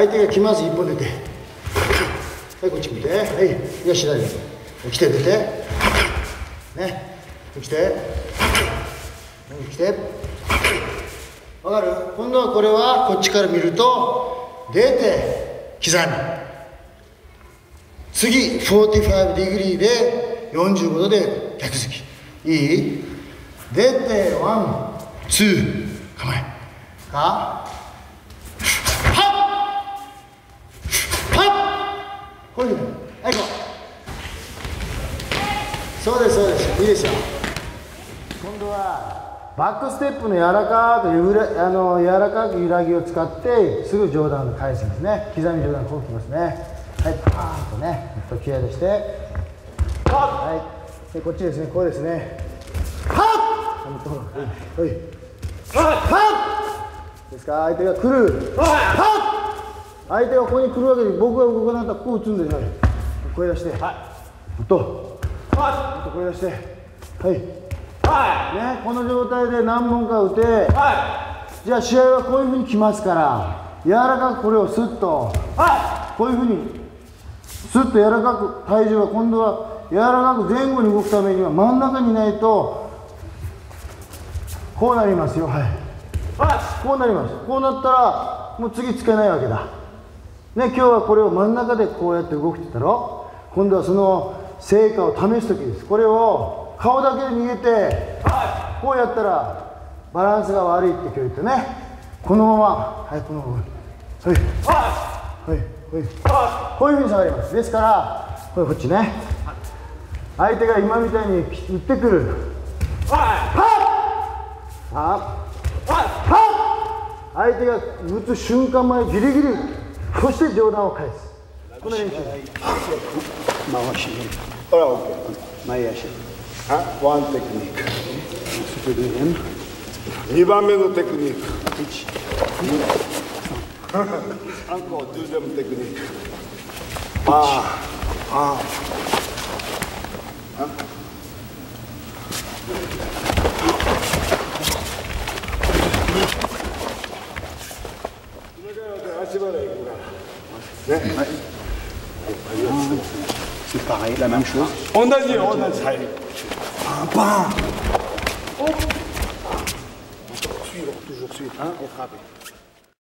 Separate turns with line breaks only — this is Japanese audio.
相手が来ます。一歩出て、はい、こっち見て、はい、よし、左来て、出てね、来て、来て、わかる？今度はこれはこっちから見ると出て刻み、次45ディグリーで45度で逆突き、いい？出てワンツー構えか、はっはっ、こういうふうに、はい、こう、そうです、そうです、いいですよ。今度はバックステップの柔らかく柔らかく揺らぎを使ってすぐ上段で返すんですね。刻み上段、こうきますね。はい、パーンとね、気合い出して、はい、でこっちですね、こうですね。はっ、はい、はっですか。相手が来る、はっ、相手がここに来るわけで、僕が動かなかったらこう打つんですよ。声出して、と声出して、はいね、この状態で何本か打て、じゃあ試合はこういうふうに来ますから、柔らかくこれをスッと、こういうふうにスッと柔らかく、体重は今度は柔らかく前後に動くためには真ん中にいないとこうなりますよ。はい、こうなります。こうなったらもう次つけないわけだね。今日はこれを真ん中でこうやって動くって言ったろ。今度はその成果を試す時です。これを顔だけで逃げて、こうやったらバランスが悪いって今日言ってね。このまま、はい、このまま、はいはいはい、こういうふうに下がります。ですからこれこっちね、相手が今みたいに打ってくる、相手が打つ瞬間までギリギリ、そして上段を返す。この練習。
回し。これは OK。前足。ワンテクニック。2番目のテクニック。アンコー、10番テクニック。足払い行くから。ね。はい。C'est pareil, la même chose. On a dit, bam. Suivre, toujours suivre, hein, et frapper.